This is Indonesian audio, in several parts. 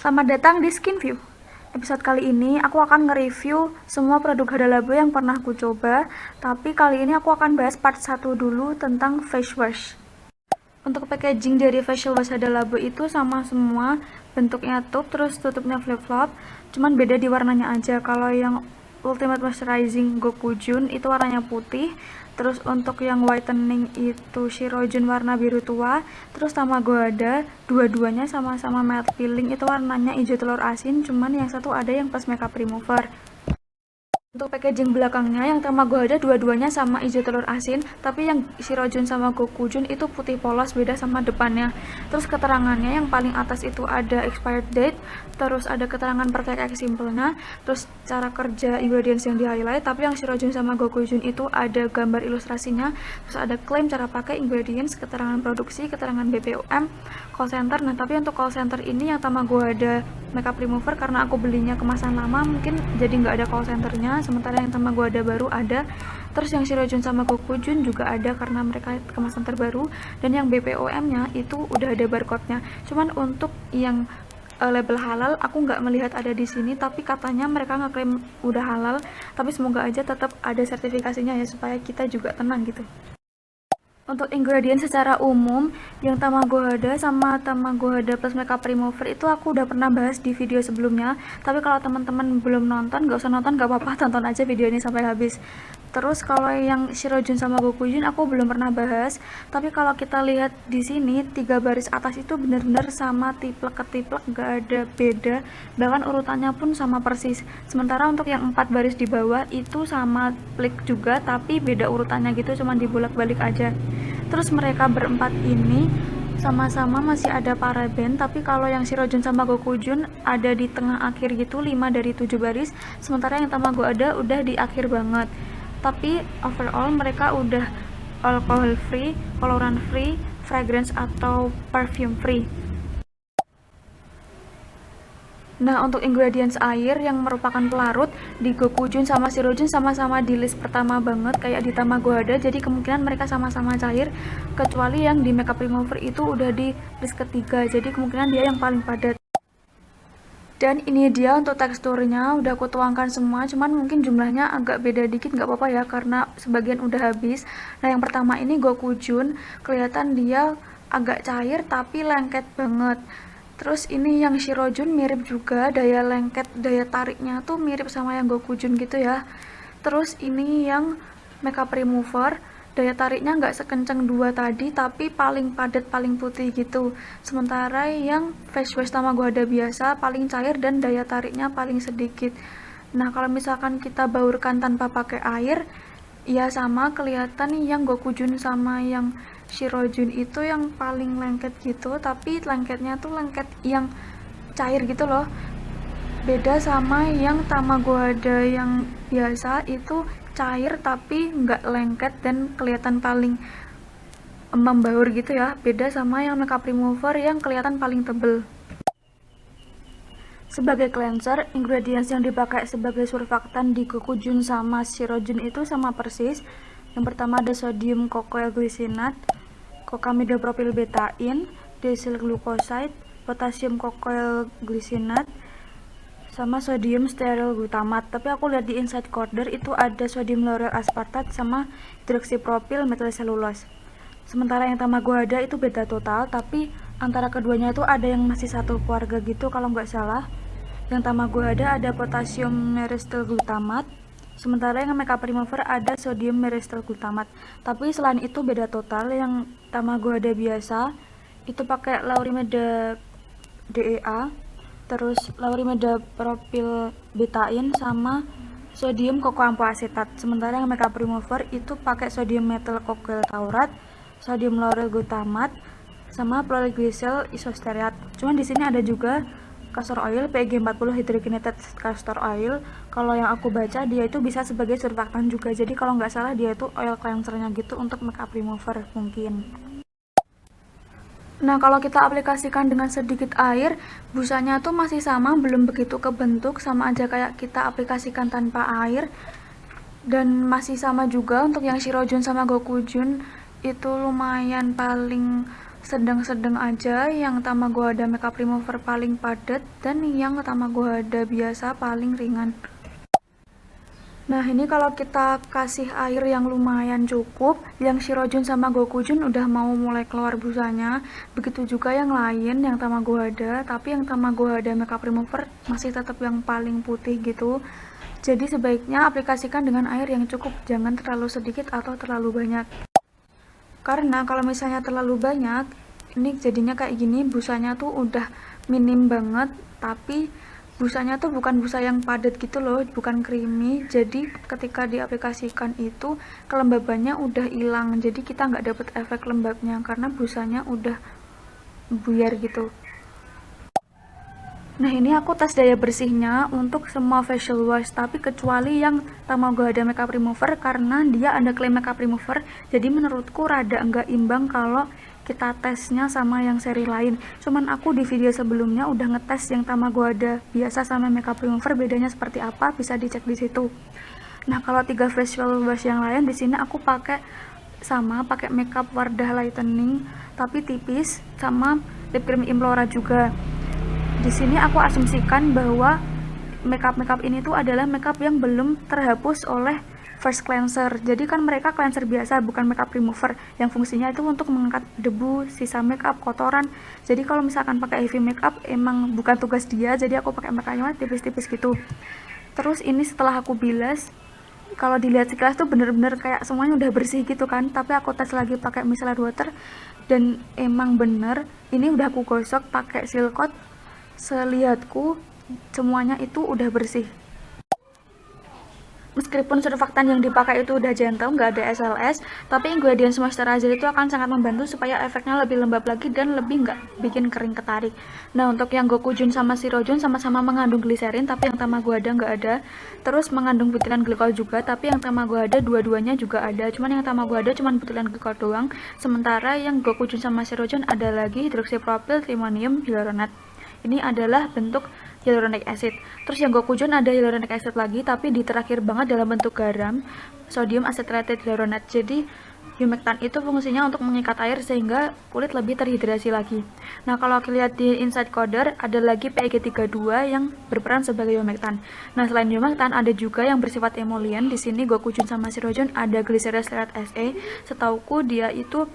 Selamat datang di Skin View. Episode kali ini aku akan nge-review semua produk Hada Labo yang pernah aku coba, tapi kali ini aku akan bahas part 1 dulu tentang face wash. Untuk packaging dari facial wash Hada Labo itu sama semua, bentuknya tube, terus tutupnya flip-flop, cuman beda di warnanya aja. Kalau yang Ultimate Moisturizing Gokujun itu warnanya putih, terus untuk yang whitening itu Shirojun warna biru tua, terus Tamago Hada dua-duanya sama-sama matte peeling itu warnanya hijau telur asin, cuman yang satu ada yang plus makeup remover. Untuk packaging belakangnya yang Tamago Hada dua-duanya sama hijau telur asin, tapi yang Shirojun sama Gokujun itu putih polos, beda sama depannya. Terus keterangannya yang paling atas itu ada expired date, terus ada keterangan perfect example-nya, terus cara kerja ingredients yang di highlight, tapi yang Shirojun sama Gokujun itu ada gambar ilustrasinya, terus ada klaim cara pakai ingredients, keterangan produksi, keterangan BPOM, call center. Nah tapi untuk call center ini yang Tamago Hada makeup remover karena aku belinya kemasan lama mungkin jadi nggak ada call centernya, sementara yang Tamago Hada baru ada. Terus yang Shirojun sama Gokujun juga ada karena mereka kemasan terbaru, dan yang BPOM nya itu udah ada barcode-nya. Cuman untuk yang label halal aku nggak melihat ada di sini, tapi katanya mereka ngeklaim udah halal, tapi semoga aja tetap ada sertifikasinya ya supaya kita juga tenang gitu. Untuk ingredient secara umum, yang Tamago Hada sama Tamago Hada plus makeup remover itu aku udah pernah bahas di video sebelumnya. Tapi kalau teman-teman belum nonton, gak usah nonton, gak apa-apa, tonton aja video ini sampai habis. Terus kalau yang Shirojun sama Gokujun aku belum pernah bahas. Tapi kalau kita lihat di sini 3 baris atas itu benar-benar sama, tiplek ke tiplek, gak ada beda. Bahkan urutannya pun sama persis. Sementara untuk yang 4 baris di bawah itu sama plik juga, tapi beda urutannya gitu, cuma dibolak-balik aja. Terus mereka berempat ini sama-sama masih ada paraben, tapi kalau yang Shirojun sama Gokujun ada di tengah akhir gitu, 5 dari 7 baris, sementara yang Tamago Hada udah di akhir banget. Tapi overall mereka udah alcohol free, colorant free, fragrance atau perfume free. Nah, untuk ingredients air yang merupakan pelarut di Gokujun sama Shirojun sama-sama di list pertama banget kayak di Tamago Hada, jadi kemungkinan mereka sama-sama cair, kecuali yang di makeup remover itu udah di list ketiga, jadi kemungkinan dia yang paling padat. Dan ini dia untuk teksturnya, udah aku tuangkan semua, cuman mungkin jumlahnya agak beda dikit, nggak apa-apa ya karena sebagian udah habis. Nah yang pertama ini Gokujun, kelihatan dia agak cair tapi lengket banget. Terus ini yang Shirojun mirip juga, daya lengket, daya tariknya tuh mirip sama yang Gokujun gitu ya. Terus ini yang makeup remover, daya tariknya nggak sekencang dua tadi, tapi paling padat, paling putih gitu. Sementara yang face wash Tamago Hada biasa paling cair dan daya tariknya paling sedikit. Nah kalau misalkan kita baurkan tanpa pakai air, ya sama, kelihatan yang Gokujun sama yang Shirojun itu yang paling lengket gitu, tapi lengketnya tuh lengket yang cair gitu loh. Beda sama yang Tamago Hada yang biasa itu cair tapi nggak lengket dan kelihatan paling membaur gitu ya. Beda sama yang makeup remover yang kelihatan paling tebel. Sebagai cleanser, ingredients yang dipakai sebagai surfaktan di Gokujun sama Shirojun itu sama persis. Yang pertama ada sodium cocoyl glycinate, cocamidopropyl betain, diethyl glucoside, potasium cocoyl glycinate, sama sodium stearyl glutamat. Tapi aku lihat di inside corner itu ada sodium lauryl aspartate sama hidroksipropyl metylcellulose. Sementara yang Tamago Hada itu beda total, tapi antara keduanya itu ada yang masih satu keluarga gitu kalau nggak salah. Yang Tamago Hada ada potasium myristyl glutamat, sementara yang makeup remover ada sodium myristyl glutamat. Tapi selain itu beda total. Yang Tamago Hada biasa itu pakai laurimida DEA, terus laurimida propyl betain sama sodium cocoampoacetat. Sementara yang makeup remover itu pakai sodium methyl cocoyl taurat, sodium lauryl glutamat sama polyglycerol isostearat. Cuman di sini ada juga castor oil, PEG 40 hydrogenated castor oil. Kalau yang aku baca dia itu bisa sebagai surfaktan juga. Jadi kalau nggak salah dia itu oil cleansernya gitu untuk makeup remover mungkin. Nah kalau kita aplikasikan dengan sedikit air, busanya tuh masih sama, belum begitu kebentuk, sama aja kayak kita aplikasikan tanpa air. Dan masih sama juga untuk yang Shirojun sama Gokujun itu lumayan paling sedang-sedang aja, yang Tamagohada makeup remover paling padat, dan yang Tamagohada biasa paling ringan. Nah, ini kalau kita kasih air yang lumayan cukup, yang Shirojun sama Gokujun udah mau mulai keluar busanya. Begitu juga yang lain, yang Tamagohada, tapi yang Tamagohada makeup remover masih tetap yang paling putih gitu. Jadi sebaiknya aplikasikan dengan air yang cukup, jangan terlalu sedikit atau terlalu banyak. Karena kalau misalnya terlalu banyak, ini jadinya kayak gini, busanya tuh udah minim banget, tapi busanya tuh bukan busa yang padat gitu loh, bukan creamy. Jadi ketika diaplikasikan itu kelembabannya udah hilang, jadi kita nggak dapet efek lembabnya karena busanya udah buyar gitu. Nah, ini aku tes daya bersihnya untuk semua facial wash, tapi kecuali yang Tamagohada makeup remover karena dia ada klaim makeup remover, jadi menurutku rada enggak imbang kalau kita tesnya sama yang seri lain. Cuman aku di video sebelumnya udah ngetes yang Tamagohada biasa sama makeup remover, bedanya seperti apa bisa dicek di situ. Nah, kalau 3 facial wash yang lain di sini aku pakai makeup Wardah lightening tapi tipis, sama lip cream Implora juga. Di sini aku asumsikan bahwa makeup ini tuh adalah makeup yang belum terhapus oleh first cleanser. Jadi kan mereka cleanser biasa, bukan makeup remover yang fungsinya itu untuk mengangkat debu, sisa makeup, kotoran. Jadi kalau misalkan pakai heavy makeup emang bukan tugas dia, jadi aku pakai makeup tipis-tipis gitu. Terus ini setelah aku bilas, kalau dilihat sekilas tuh bener-bener kayak semuanya udah bersih gitu kan, tapi aku tes lagi pakai micellar water dan emang bener ini udah aku gosok pakai silkot. Selihatku semuanya itu udah bersih. Meskipun surfaktan yang dipakai itu udah gentle, nggak ada SLS, tapi ingredients moisturizer itu akan sangat membantu supaya efeknya lebih lembab lagi dan lebih nggak bikin kering ketarik. Nah, untuk yang Gokujun sama Shirojun sama-sama mengandung gliserin, tapi yang Tamagohada nggak ada. Terus mengandung butiran glikol juga, tapi yang Tamagohada dua-duanya juga ada. Cuman yang Tamagohada cuman butiran glikol doang, sementara yang Gokujun sama Shirojun ada lagi hidroksipropil trimonium hyaluronate. Ini adalah bentuk hyaluronic acid. Terus yang Gokujun ada hyaluronic acid lagi, tapi di terakhir banget dalam bentuk garam, sodium acetate hyaluronate. Jadi humectant itu fungsinya untuk mengikat air sehingga kulit lebih terhidrasi lagi. Nah, kalau lihat di inside coder ada lagi PEG32 yang berperan sebagai humectant. Nah, selain humectant ada juga yang bersifat emollient. Di sini Gokujun sama Shirojun ada Glyceryl Stearate SE. Setauku dia itu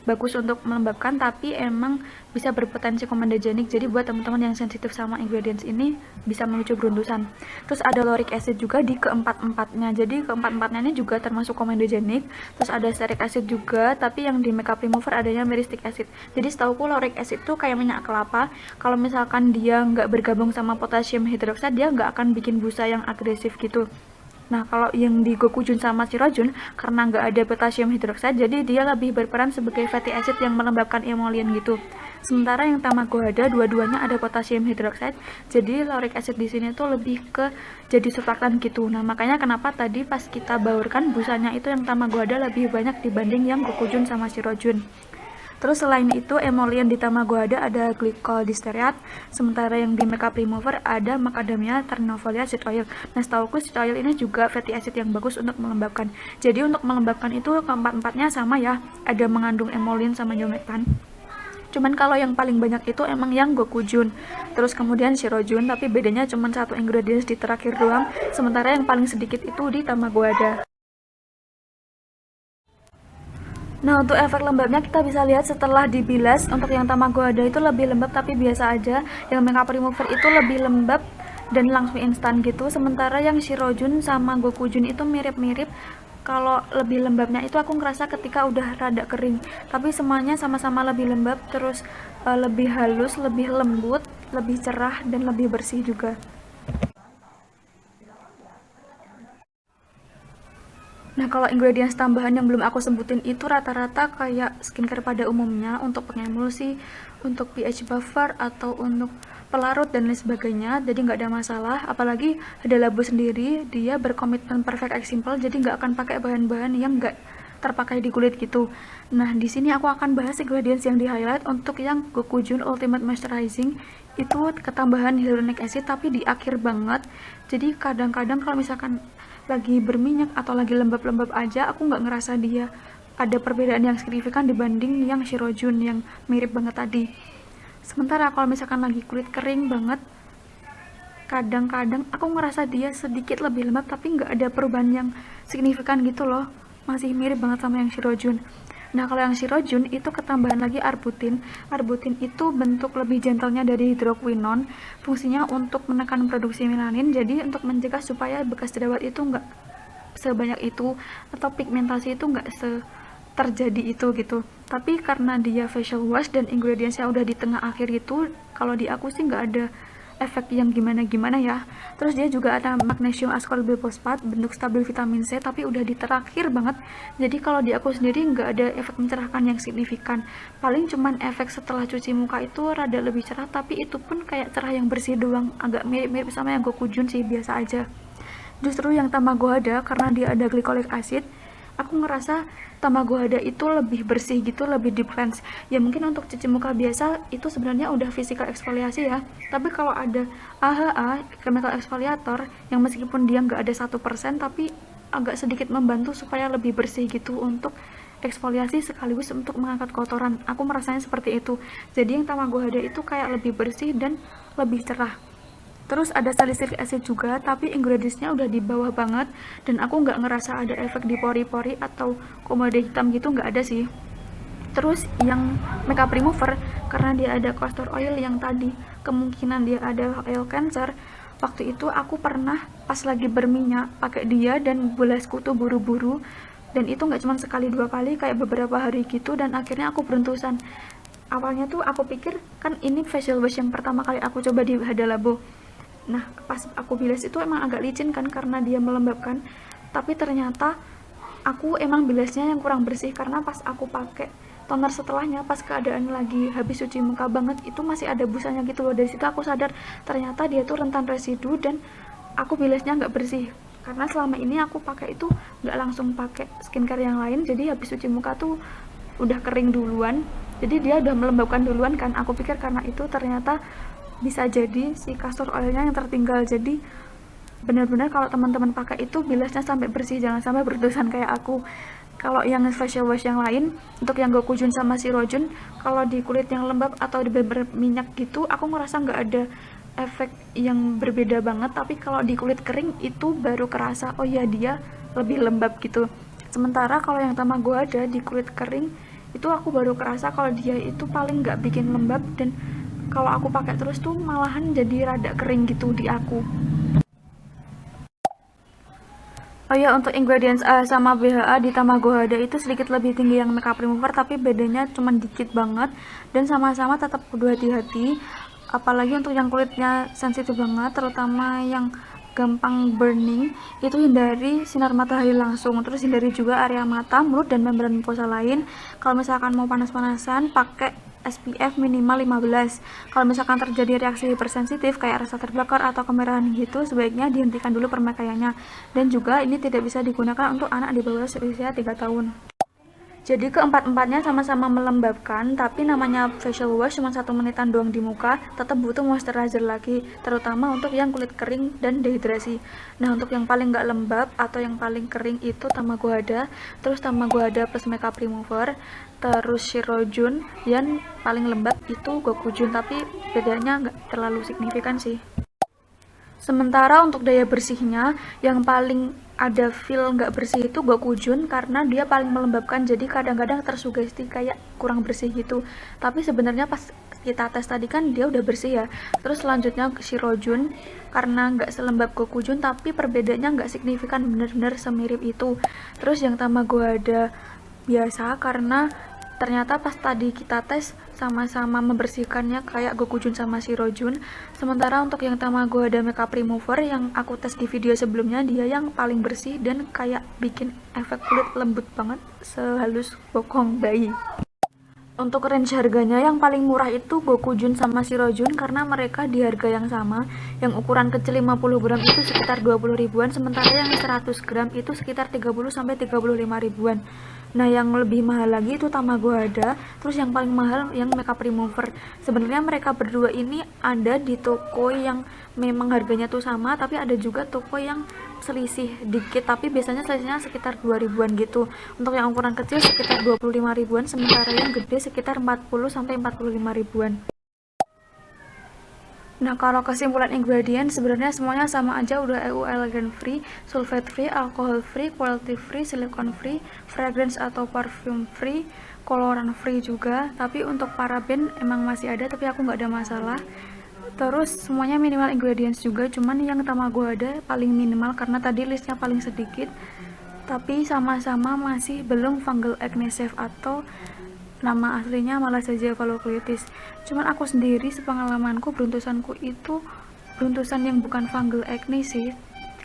bagus untuk melembabkan, tapi emang bisa berpotensi komedogenik. Jadi buat teman-teman yang sensitif sama ingredients ini bisa memicu beruntusan. Terus ada lauric acid juga di keempat-empatnya. Jadi keempat-empatnya ini juga termasuk komedogenik. Terus ada stearic acid juga, tapi yang di makeup remover adanya myristic acid. Jadi setauku lauric acid tuh kayak minyak kelapa. Kalau misalkan dia nggak bergabung sama potassium hydroxide, dia nggak akan bikin busa yang agresif gitu. Nah, kalau yang di Gokujun sama Shirojun, karena nggak ada potassium hydroxide, jadi dia lebih berperan sebagai fatty acid yang melembabkan emollient gitu. Sementara yang Tamagohada dua-duanya ada potassium hydroxide, jadi lauric acid di sini tuh lebih ke jadi surfaktan gitu. Nah, makanya kenapa tadi pas kita baurkan busanya itu yang Tamagohada lebih banyak dibanding yang Gokujun sama Shirojun. Terus selain itu emollient di Tamagohada ada glycol distereat, sementara yang di makeup remover ada macadamia ternifolia seed oil. Nah, setauku seed oil ini juga fatty acid yang bagus untuk melembabkan. Jadi untuk melembabkan itu keempat-empatnya sama ya, ada mengandung emollient sama humectant. Cuman kalau yang paling banyak itu emang yang Gokujun, terus kemudian Shirojun, tapi bedanya cuma satu ingredients di terakhir doang, sementara yang paling sedikit itu di Tamagohada. Nah, untuk efek lembabnya kita bisa lihat setelah dibilas. Untuk yang Tamagohada itu lebih lembab tapi biasa aja. Yang makeup remover itu lebih lembab dan langsung instan gitu. Sementara yang Shirojun sama Gokujun itu mirip-mirip. Kalau lebih lembabnya itu aku ngerasa ketika udah rada kering. Tapi semuanya sama-sama lebih lembab, terus lebih halus, lebih lembut, lebih cerah, dan lebih bersih juga. Nah, kalau ingredients tambahan yang belum aku sebutin itu rata-rata kayak skincare pada umumnya, untuk pengemulsi, untuk pH buffer, atau untuk pelarut dan lain sebagainya, jadi nggak ada masalah. Apalagi Hada Labo sendiri, dia berkomitmen perfect and simple, jadi nggak akan pakai bahan-bahan yang nggak terpakai di kulit gitu. Nah, di sini aku akan bahas ingredients yang di highlight. Untuk yang Gokujun Ultimate Moisturizing itu ketambahan hyaluronic acid tapi di akhir banget. Jadi kadang-kadang kalau misalkan lagi berminyak atau lagi lembab-lembab aja, aku nggak ngerasa dia ada perbedaan yang signifikan dibanding yang Shirojun yang mirip banget tadi. Sementara kalau misalkan lagi kulit kering banget, kadang-kadang aku ngerasa dia sedikit lebih lembab tapi nggak ada perubahan yang signifikan gitu loh, masih mirip banget sama yang Shirojun. Nah kalau yang Shirojun itu ketambahan lagi arbutin. Arbutin itu bentuk lebih gentlenya dari hidroquinone, fungsinya untuk menekan produksi melanin, jadi untuk mencegah supaya bekas jerawat itu nggak sebanyak itu atau pigmentasi itu nggak terjadi itu gitu. Tapi karena dia facial wash dan ingredientsnya udah di tengah akhir gitu, kalau di aku sih nggak ada efek yang gimana-gimana ya. Terus dia juga ada magnesium ascorbyl fosfat bentuk stabil vitamin C tapi udah di terakhir banget. Jadi kalau di aku sendiri nggak ada efek mencerahkan yang signifikan. Paling cuman efek setelah cuci muka itu rada lebih cerah, tapi itu pun kayak cerah yang bersih doang, agak mirip-mirip sama yang Gokujun sih, biasa aja. Justru yang Tamago Hada karena dia ada glycolic acid, aku ngerasa Tamago Hada itu lebih bersih gitu, lebih deep cleanse. Ya mungkin untuk cuci muka biasa itu sebenarnya udah physical eksfoliasi ya, tapi kalau ada AHA chemical exfoliator yang meskipun dia nggak ada 1% tapi agak sedikit membantu supaya lebih bersih gitu untuk eksfoliasi sekaligus untuk mengangkat kotoran. Aku merasanya seperti itu. Jadi yang Tamago Hada itu kayak lebih bersih dan lebih cerah. Terus ada salicylic acid juga, tapi ingredientsnya udah di bawah banget dan aku nggak ngerasa ada efek di pori-pori atau komode hitam gitu, nggak ada sih. Terus yang makeup remover, karena dia ada castor oil yang tadi kemungkinan dia ada oil cancer, waktu itu aku pernah pas lagi berminyak pakai dia dan bulasku tuh buru-buru, dan itu nggak cuma sekali dua kali, kayak beberapa hari gitu, dan akhirnya aku beruntusan. Awalnya tuh aku pikir kan ini facial wash yang pertama kali aku coba di Hada Labo. Nah pas aku bilas itu emang agak licin kan karena dia melembabkan, tapi ternyata aku emang bilasnya yang kurang bersih karena pas aku pakai toner setelahnya, pas keadaan lagi habis cuci muka banget, itu masih ada busanya gitu loh. Dari situ aku sadar ternyata dia tuh rentan residu dan aku bilasnya nggak bersih, karena selama ini aku pakai itu nggak langsung pakai skincare yang lain, jadi habis cuci muka tuh udah kering duluan, jadi dia udah melembabkan duluan kan. Aku pikir karena itu, ternyata bisa jadi si castor oilnya yang tertinggal. Jadi benar-benar kalau teman-teman pakai itu bilasnya sampai bersih, jangan sampai berdosan kayak aku. Kalau yang facial wash yang lain, untuk yang Gokujun sama Shirojun, kalau di kulit yang lembab atau di berminyak gitu, aku ngerasa nggak ada efek yang berbeda banget. Tapi kalau di kulit kering itu baru kerasa, oh ya dia lebih lembab gitu. Sementara kalau yang Tamago Hada di kulit kering itu aku baru kerasa kalau dia itu paling nggak bikin lembab, dan kalau aku pakai terus tuh malahan jadi rada kering gitu di aku. Oh ya, untuk ingredients A sama BHA di Tamago Hada itu sedikit lebih tinggi yang makeup remover, tapi bedanya cuma dikit banget, dan sama-sama tetap kudu hati-hati, apalagi untuk yang kulitnya sensitif banget, terutama yang gampang burning, itu hindari sinar matahari langsung. Terus hindari juga area mata, mulut, dan membran mukosa lain. Kalau misalkan mau panas-panasan, pakai SPF minimal 15. Kalau misalkan terjadi reaksi hipersensitif kayak rasa terbakar atau kemerahan gitu, sebaiknya dihentikan dulu pemakaiannya. Dan juga ini tidak bisa digunakan untuk anak di bawah usia 3 tahun. Jadi keempat-empatnya sama-sama melembabkan, tapi namanya facial wash cuma 1 menitan doang di muka, tetap butuh moisturizer lagi, terutama untuk yang kulit kering dan dehidrasi. Nah untuk yang paling nggak lembab atau yang paling kering itu Tamago Hada, terus Tamago Hada plus makeup remover, terus Shirojun, dan paling lembab itu Gokujun, tapi bedanya nggak terlalu signifikan sih. Sementara untuk daya bersihnya, yang paling ada feel nggak bersih itu Gokujun karena dia paling melembabkan, jadi kadang-kadang tersugesti kayak kurang bersih gitu. Tapi sebenarnya pas kita tes tadi kan dia udah bersih ya. Terus selanjutnya Shirojun karena nggak selembab Gokujun, tapi perbedaannya nggak signifikan, bener-bener semirip itu. Terus yang Tamago Hada biasa karena ternyata pas tadi kita tes sama-sama membersihkannya kayak Gokujun sama Shirojun. Sementara untuk yang Tamago Hada makeup remover yang aku tes di video sebelumnya, dia yang paling bersih dan kayak bikin efek kulit lembut banget, sehalus bokong bayi. Untuk range harganya yang paling murah itu Gokujun sama Shirojun karena mereka di harga yang sama. Yang ukuran kecil 50 gram itu sekitar 20 ribuan, sementara yang 100 gram itu sekitar 30 sampai 35 ribuan. Nah yang lebih mahal lagi itu Tamago Hada, terus yang paling mahal yang makeup remover. Sebenarnya mereka berdua ini ada di toko yang memang harganya tuh sama, tapi ada juga toko yang selisih dikit, tapi biasanya selisihnya sekitar 2 ribuan gitu. Untuk yang ukuran kecil sekitar 25 ribuan, sementara yang gede sekitar 40 sampai 45 ribuan. Nah, kalau kesimpulan ingredient sebenarnya semuanya sama aja, udah EU allergen free, sulfate free, alcohol free, quality free, silicone free, fragrance atau parfum free, koloran free juga. Tapi untuk paraben emang masih ada, tapi aku nggak ada masalah. Terus semuanya minimal ingredients juga, cuman yang tamago ada paling minimal karena tadi listnya paling sedikit. Tapi sama-sama masih belum fungal acne safe atau nama aslinya Malassezia phalloculitis. Cuman aku sendiri sepengalamanku beruntusanku itu beruntusan yang bukan fungal acne sih,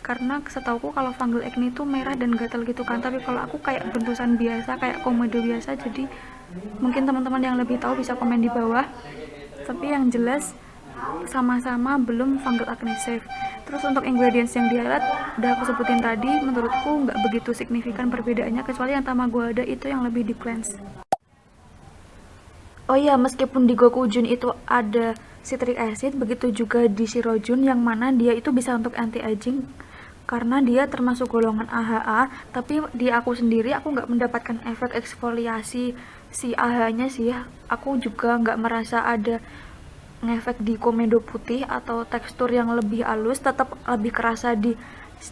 karena setauku kalau fungal acne itu merah dan gatal gitu kan, tapi kalau aku kayak beruntusan biasa, kayak komedo biasa. Jadi mungkin teman-teman yang lebih tahu bisa komen di bawah, tapi yang jelas sama-sama belum fungal acne safe. Terus untuk ingredients yang di highlight udah aku sebutin tadi, menurutku nggak begitu signifikan perbedaannya, kecuali yang tamago ada itu yang lebih di cleanse. Oh iya, meskipun di Gokujun itu ada citric acid, begitu juga di Shirojun, yang mana dia itu bisa untuk anti-aging karena dia termasuk golongan AHA. Tapi di aku sendiri aku nggak mendapatkan efek eksfoliasi si AHA-nya sih. Aku juga nggak merasa ada ngefek di komedo putih atau tekstur yang lebih halus, tetap lebih kerasa di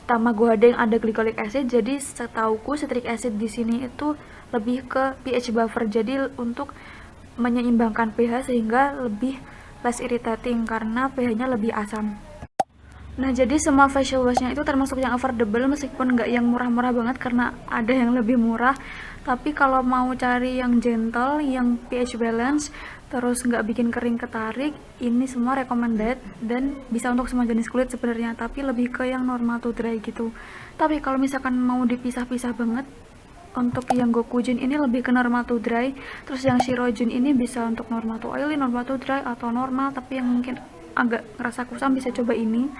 tamago ada yang ada glycolic acid. Jadi setauku citric acid di sini itu lebih ke pH buffer, jadi untuk menyeimbangkan pH sehingga lebih less irritating karena pH-nya lebih asam. Nah, jadi semua facial wash-nya itu termasuk yang affordable, meskipun nggak yang murah-murah banget karena ada yang lebih murah. Tapi kalau mau cari yang gentle, yang pH balance, terus nggak bikin kering ketarik, ini semua recommended dan bisa untuk semua jenis kulit sebenarnya, tapi lebih ke yang normal to dry gitu. Tapi kalau misalkan mau dipisah-pisah banget, untuk yang Gokujun ini lebih ke normal to dry, terus yang Shirojun ini bisa untuk normal to oily, normal to dry, atau normal tapi yang mungkin agak ngerasa kusam bisa coba ini.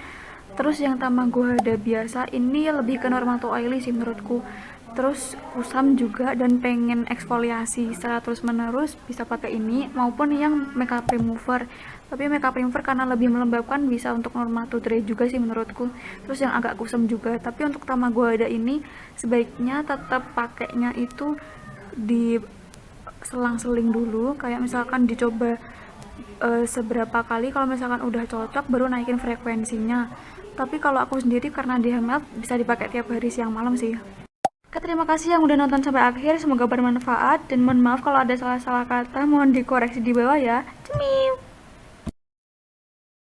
Terus yang tamago hada biasa ini lebih ke normal to oily sih menurutku, terus kusam juga dan pengen eksfoliasi secara terus menerus bisa pakai ini, maupun yang makeup remover. Tapi makeup remover karena lebih melembabkan bisa untuk normal to dry juga sih menurutku, terus yang agak kusam juga. Tapi untuk tamago hada ini sebaiknya tetap pakainya itu di selang-seling dulu, kayak misalkan dicoba seberapa kali, kalau misalkan udah cocok baru naikin frekuensinya. Tapi kalau aku sendiri karena dia melt bisa dipakai tiap hari siang malam sih. Oke, terima kasih yang udah nonton sampai akhir, semoga bermanfaat, dan mohon maaf kalau ada salah-salah kata, mohon dikoreksi di bawah ya. Cemil.